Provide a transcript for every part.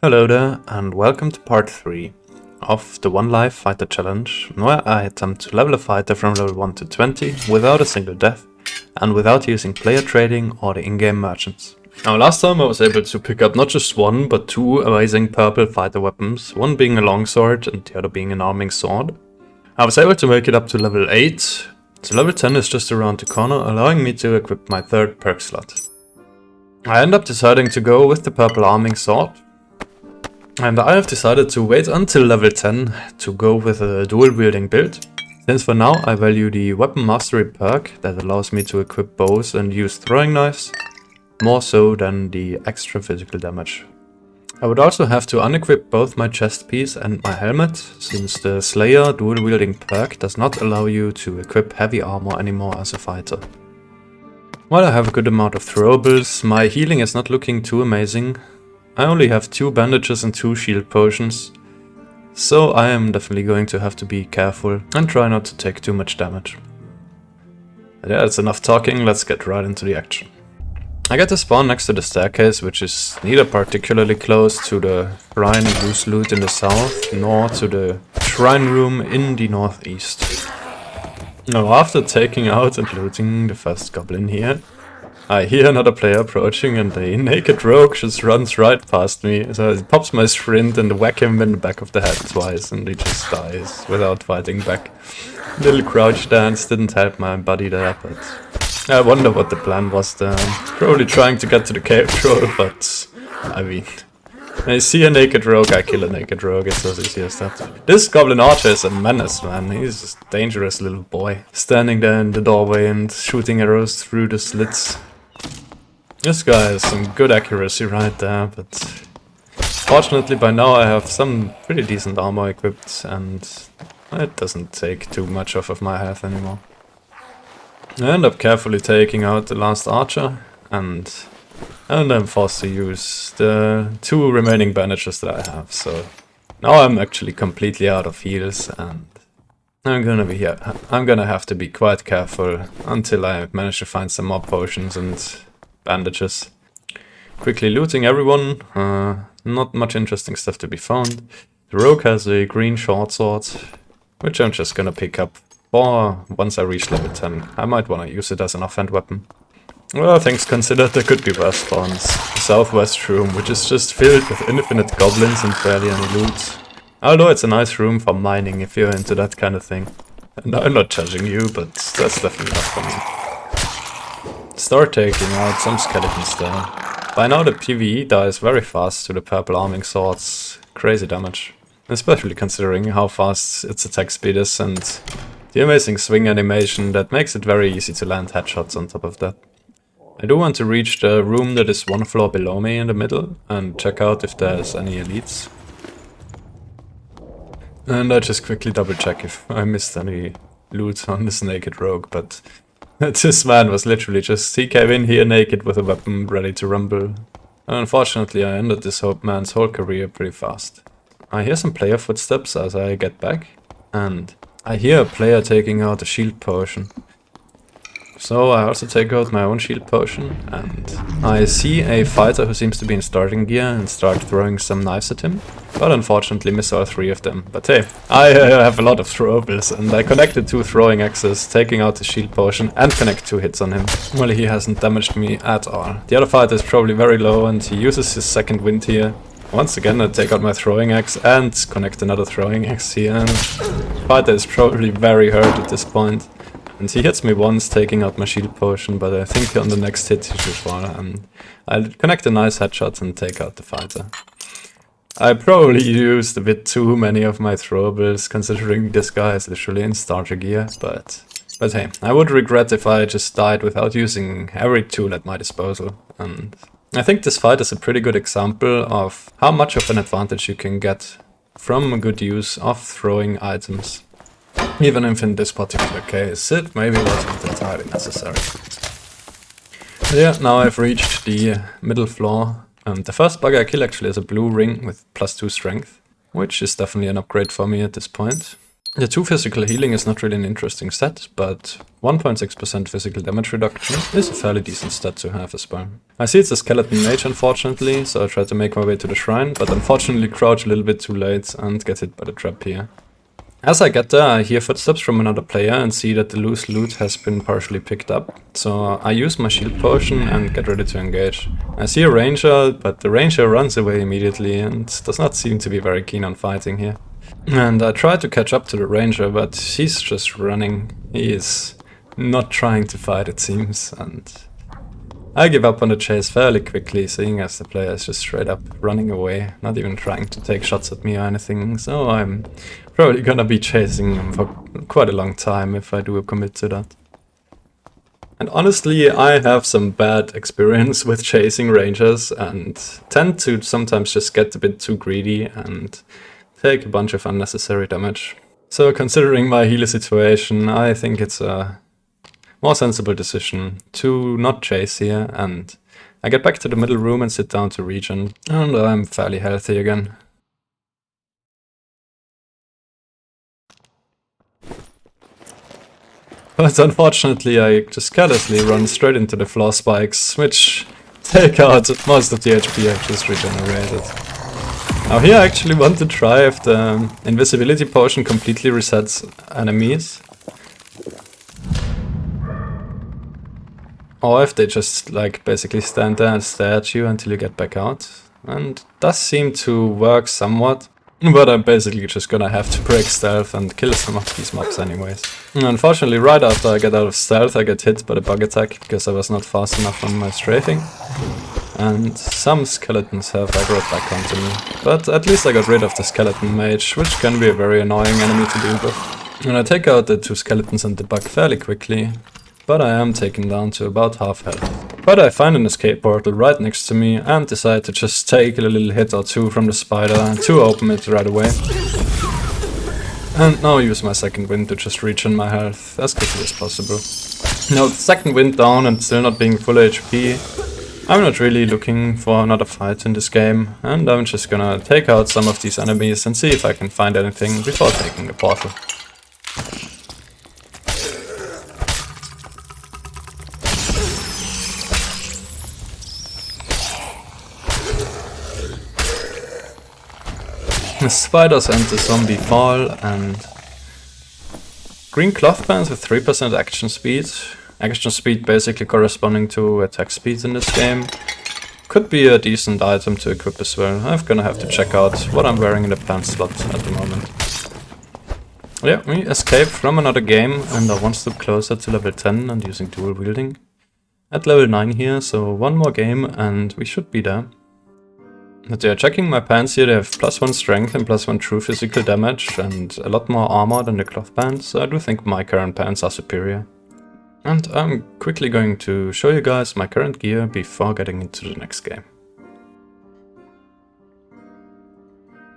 Hello there, and welcome to part 3 of the One Life Fighter Challenge, where I attempt to level a fighter from level 1 to 20 without a single death and without using player trading or the in-game merchants. Now last time I was able to pick up not just one but two amazing purple fighter weapons, one being a longsword and the other being an arming sword. I was able to make it up to level 8, so level 10 is just around the corner, allowing me to equip my third perk slot. I end up deciding to go with the purple arming sword. And I have decided to wait until level 10 to go with a dual wielding build, since for now I value the weapon mastery perk that allows me to equip bows and use throwing knives, more so than the extra physical damage. I would also have to unequip both my chest piece and my helmet, since the Slayer dual wielding perk does not allow you to equip heavy armor anymore as a fighter. While I have a good amount of throwables, my healing is not looking too amazing. I only have 2 bandages and 2 shield potions, so I am definitely going to have to be careful and try not to take too much damage. But yeah, that's enough talking, let's get right into the action. I get to spawn next to the staircase, which is neither particularly close to the shrine loose loot in the south, nor to the shrine room in the northeast. Now, after taking out and looting the first goblin here, I hear another player approaching and the naked rogue just runs right past me, so it pops my sprint and whack him in the back of the head twice and he just dies without fighting back. Little crouch dance didn't help my buddy there, but I wonder what the plan was there. Probably trying to get to the cave troll, but I mean, when I see a naked rogue, I kill a naked rogue, it's as easy as that. This goblin archer is a menace, man. He's a dangerous little boy, standing there in the doorway and shooting arrows through the slits. This guy has some good accuracy right there, but fortunately by now I have some pretty decent armor equipped and it doesn't take too much off of my health anymore. I end up carefully taking out the last archer and I'm forced to use the 2 remaining bandages that I have, so now I'm actually completely out of heals and I'm gonna have to be quite careful until I manage to find some more potions and bandages. Quickly looting everyone, not much interesting stuff to be found. The rogue has a green short sword, which I'm just gonna pick up for once I reach level 10. I might wanna use it as an offhand weapon. Well, things considered, there could be worse spawns. The southwest room, which is just filled with infinite goblins and barely any loot. Although it's a nice room for mining if you're into that kind of thing. And I'm not judging you, but that's definitely not for me. Start taking out some skeletons there. By now the PvE dies very fast to the purple arming swords. Crazy damage. Especially considering how fast its attack speed is and the amazing swing animation that makes it very easy to land headshots on top of that. I do want to reach the room that is 1 floor below me in the middle and check out if there's any elites. And I just quickly double check if I missed any loot on this naked rogue, but this man was literally just, he came in here naked with a weapon ready to rumble. And unfortunately I ended this man's whole career pretty fast. I hear some player footsteps as I get back, and I hear a player taking out a shield potion. So I also take out my own shield potion, and I see a fighter who seems to be in starting gear and start throwing some knives at him, but unfortunately miss all 3 of them. But hey, I have a lot of throwables, and I connected 2 throwing axes, taking out the shield potion and connect 2 hits on him. Well, he hasn't damaged me at all. The other fighter is probably very low and he uses his second wind here. Once again I take out my throwing axe and connect another throwing axe here, and the fighter is probably very hurt at this point. And he hits me once, taking out my shield potion, but I think on the next hit he should fall, and I'll connect a nice headshot and take out the fighter. I probably used a bit too many of my throwables, considering this guy is literally in starter gear, but hey, I would regret if I just died without using every tool at my disposal, and I think this fight is a pretty good example of how much of an advantage you can get from a good use of throwing items. Even if in this particular case it maybe wasn't entirely necessary. But yeah, now I've reached the middle floor. The first bug I kill actually is a blue ring with +2 strength, which is definitely an upgrade for me at this point. The 2 physical healing is not really an interesting stat, but 1.6% physical damage reduction is a fairly decent stat to have as well. I see it's a skeleton mage unfortunately, so I try to make my way to the shrine, but unfortunately crouch a little bit too late and get hit by the trap here. As I get there, I hear footsteps from another player and see that the loose loot has been partially picked up. So I use my shield potion and get ready to engage. I see a ranger, but the ranger runs away immediately and does not seem to be very keen on fighting here. And I try to catch up to the ranger, but he's just running. He is not trying to fight, it seems, and I give up on the chase fairly quickly, seeing as the player is just straight up running away, not even trying to take shots at me or anything, so I'm probably gonna be chasing him for quite a long time if I do commit to that. And honestly, I have some bad experience with chasing rangers and tend to sometimes just get a bit too greedy and take a bunch of unnecessary damage. So considering my healer situation, I think it's a more sensible decision to not chase here, and I get back to the middle room and sit down to regen, and I'm fairly healthy again. But unfortunately I just carelessly run straight into the floor spikes, which take out most of the HP I've just regenerated. Now here I actually want to try if the invisibility potion completely resets enemies. Or if they just like basically stand there and stare at you until you get back out. And it does seem to work somewhat. But I'm basically just gonna have to break stealth and kill some of these mobs anyways. And unfortunately, right after I get out of stealth, I get hit by the bug attack because I was not fast enough on my strafing. And some skeletons have aggroed back onto me. But at least I got rid of the skeleton mage, which can be a very annoying enemy to deal with. And I take out the 2 skeletons and the bug fairly quickly, but I am taken down to about half health. But I find an escape portal right next to me and decide to just take a little hit or 2 from the spider to open it right away. And now use my second wind to just regen my health as quickly as possible. Now with second wind down and still not being full HP, I'm not really looking for another fight in this game, and I'm just gonna take out some of these enemies and see if I can find anything before taking the portal. The spiders and the zombie fall, and green cloth pants with 3% action speed. Action speed basically corresponding to attack speed in this game. Could be a decent item to equip as well. I'm gonna have to check out what I'm wearing in the pants slot at the moment. Yeah, we escaped from another game and are one step closer to level 10 and using dual wielding. At level 9 here, so one more game and we should be there. But yeah, checking my pants here, they have +1 strength and +1 true physical damage and a lot more armor than the cloth pants, so I do think my current pants are superior. And I'm quickly going to show you guys my current gear before getting into the next game.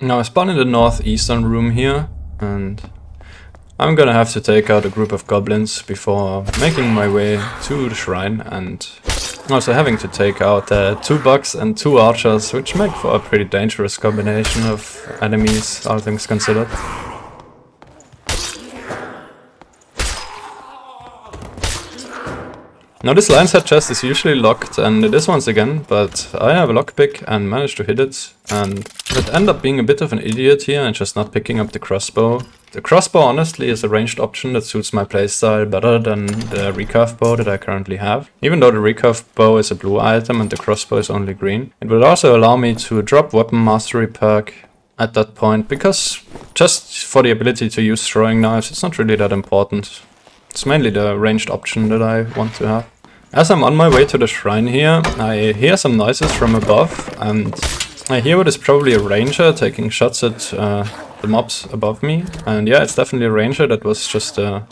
Now I spawn in the northeastern room here, and I'm gonna have to take out a group of goblins before making my way to the shrine, and also having to take out 2 bugs and 2 archers, which make for a pretty dangerous combination of enemies, all things considered. Now this lion's head chest is usually locked, and it is once again, but I have a lockpick and managed to hit it, and it ended up being a bit of an idiot here and just not picking up the crossbow. The crossbow honestly is a ranged option that suits my playstyle better than the recurve bow that I currently have. Even though the recurve bow is a blue item and the crossbow is only green, it would also allow me to drop weapon mastery perk at that point, because just for the ability to use throwing knives, it's not really that important. It's mainly the ranged option that I want to have. As I'm on my way to the shrine here, I hear some noises from above, and I hear what is probably a ranger taking shots at the mobs above me. And yeah, it's definitely a ranger. That was the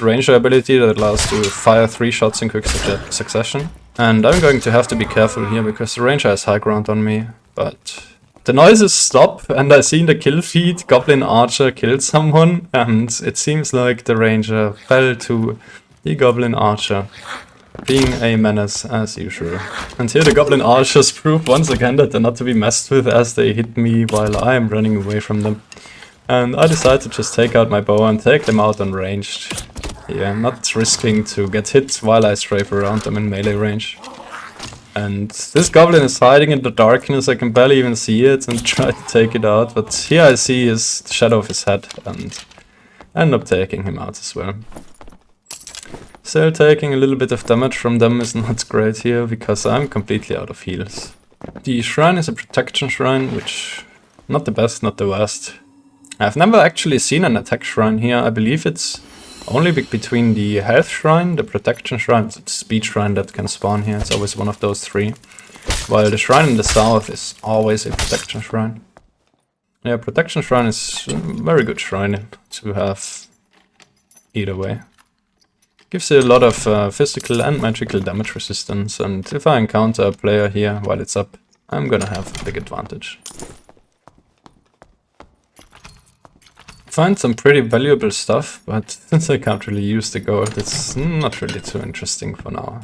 ranger ability that allows to fire 3 shots in quick succession. And I'm going to have to be careful here because the ranger has high ground on me, but the noises stop, and I see in the kill feed Goblin Archer killed someone, and it seems like the ranger fell to the Goblin Archer, being a menace as usual. And here the Goblin Archers prove once again that they're not to be messed with, as they hit me while I am running away from them. And I decided to just take out my bow and take them out unranged. Yeah, not risking to get hit while I strafe around them in melee range. And this goblin is hiding in the darkness, I can barely even see it, and try to take it out, but here I see the shadow of his head and end up taking him out as well. Still taking a little bit of damage from them is not great here, because I'm completely out of heals. The shrine is a protection shrine, which not the best, not the worst. I've never actually seen an attack shrine here. I believe it's only between the health shrine, the protection shrine, the speed shrine that can spawn here. It's always one of those three. While the shrine in the south is always a protection shrine. Yeah, protection shrine is a very good shrine to have either way. Gives you a lot of physical and magical damage resistance, and if I encounter a player here while it's up, I'm gonna have a big advantage. Find some pretty valuable stuff, but since I can't really use the gold, it's not really too interesting for now.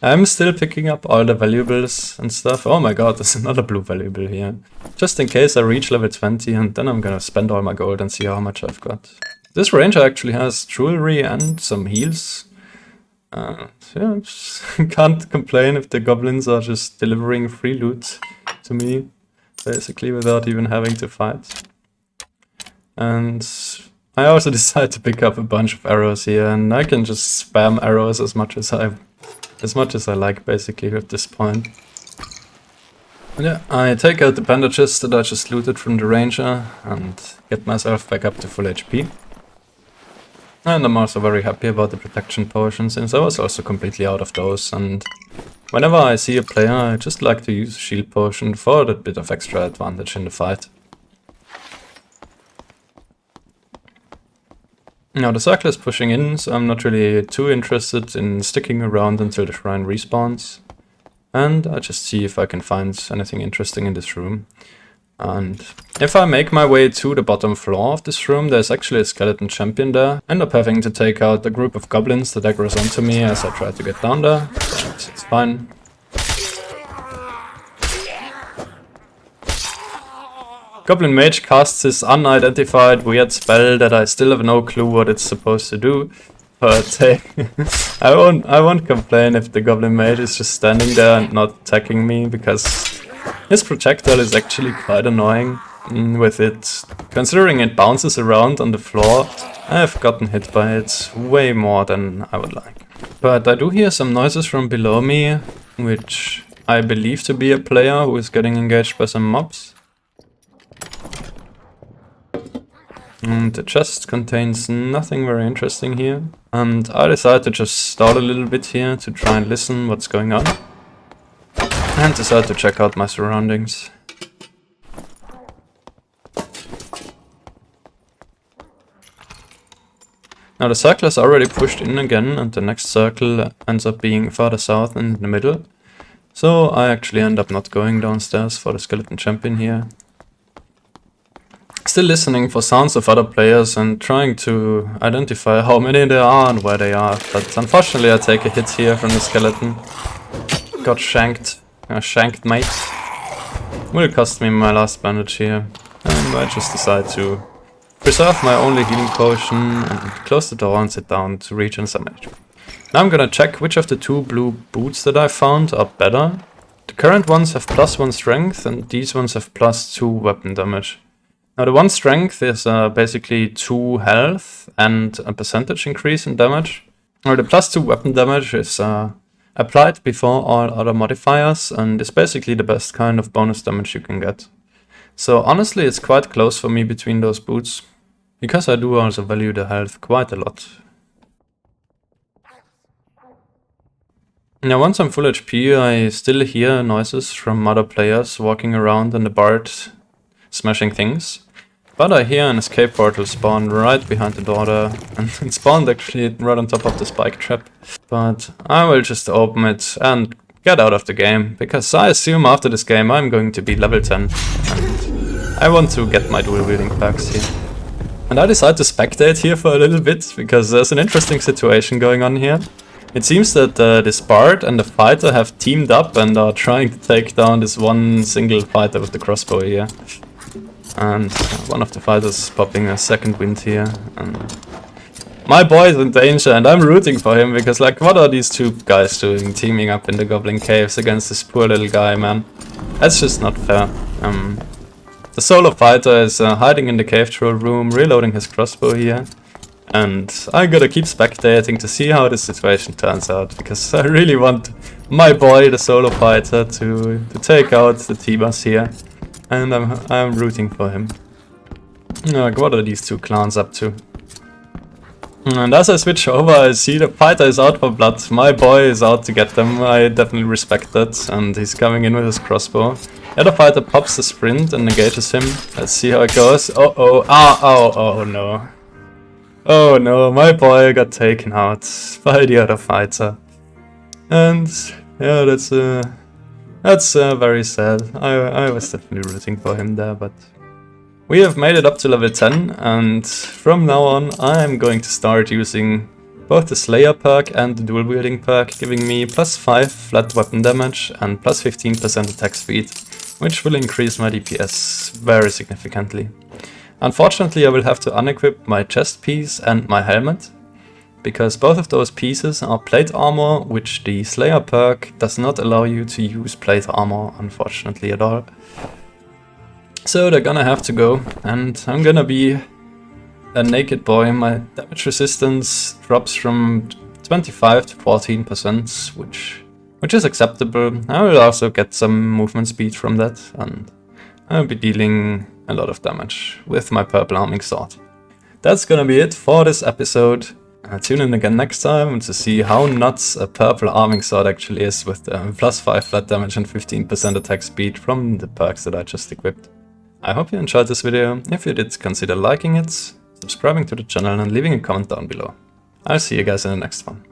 I'm still picking up all the valuables and stuff. Oh my god, there's another blue valuable here. Just in case I reach level 20, and then I'm gonna spend all my gold and see how much I've got. This ranger actually has jewelry and some heals. Yeah, can't complain if the goblins are just delivering free loot to me, basically without even having to fight. And I also decided to pick up a bunch of arrows here, and I can just spam arrows as much as I like, basically, at this point. Yeah, I take out the bandages that I just looted from the ranger and get myself back up to full HP. And I'm also very happy about the protection potion, since I was also completely out of those, and whenever I see a player, I just like to use a shield potion for that bit of extra advantage in the fight. Now the circle is pushing in, so I'm not really too interested in sticking around until the shrine respawns. And I just see if I can find anything interesting in this room. And if I make my way to the bottom floor of this room, there's actually a skeleton champion there. End up having to take out a group of goblins that aggroes onto me as I try to get down there, but it's fine. Goblin Mage casts his unidentified weird spell that I still have no clue what it's supposed to do. But hey, I won't complain if the Goblin Mage is just standing there and not attacking me, because his projectile is actually quite annoying with it. Considering it bounces around on the floor, I've gotten hit by it way more than I would like. But I do hear some noises from below me, which I believe to be a player who is getting engaged by some mobs. And the chest contains nothing very interesting here. And I decided to just stall a little bit here to try and listen what's going on. And decided to check out my surroundings. Now the circle is already pushed in again, and the next circle ends up being further south in the middle. So I actually end up not going downstairs for the skeleton champion here. Still listening for sounds of other players and trying to identify how many there are and where they are, but unfortunately I take a hit here from the skeleton. Got shanked. Shanked mate. Will cost me my last bandage here, and I just decide to preserve my only healing potion and close the door and sit down to regen some HP. Now I'm gonna check which of the two blue boots that I found are better. The current ones have +1 strength and these ones have +2 weapon damage. Now the 1 strength is basically 2 health and a percentage increase in damage. Now the +2 weapon damage is applied before all other modifiers and is basically the best kind of bonus damage you can get. So honestly it's quite close for me between those boots, because I do also value the health quite a lot. Now once I'm full HP I still hear noises from other players walking around in the bar smashing things. But I hear an escape portal spawn right behind the door there, and it spawned actually right on top of the spike trap. But I will just open it and get out of the game, because I assume after this game I'm going to be level 10, and I want to get my dual wielding perks here. And I decided to spectate here for a little bit, because there's an interesting situation going on here. It seems that this bard and the fighter have teamed up and are trying to take down this one single fighter with the crossbow here. And one of the fighters popping a second wind here. And my boy is in danger and I'm rooting for him, because like, what are these two guys doing, teaming up in the Goblin Caves against this poor little guy, man? That's just not fair. The solo fighter is hiding in the cave troll room, reloading his crossbow here. And I gotta keep spectating to see how this situation turns out, because I really want my boy, the solo fighter, to take out the T-Bus here. And I'm rooting for him. Like, what are these two clans up to? And as I switch over, I see the fighter is out for blood. My boy is out to get them. I definitely respect that. And he's coming in with his crossbow. The other fighter pops the sprint and engages him. Let's see how it goes. Oh no. Oh no, my boy got taken out by the other fighter. And yeah, that's very sad. I was definitely rooting for him there, but we have made it up to level 10, and from now on I am going to start using both the Slayer perk and the dual wielding perk, giving me +5 flat weapon damage and +15% attack speed, which will increase my DPS very significantly. Unfortunately, I will have to unequip my chest piece and my helmet, because both of those pieces are plate armor, which the Slayer perk does not allow you to use plate armor, unfortunately, at all. So they're gonna have to go, and I'm gonna be a naked boy. My damage resistance drops from 25 to 14%, which is acceptable. I will also get some movement speed from that, and I'll be dealing a lot of damage with my purple arming sword. That's gonna be it for this episode. Tune in again next time to see how nuts a purple arming sword actually is, with +5 flat damage and 15% attack speed from the perks that I just equipped. I hope you enjoyed this video. If you did, consider liking it, subscribing to the channel and leaving a comment down below. I'll see you guys in the next one.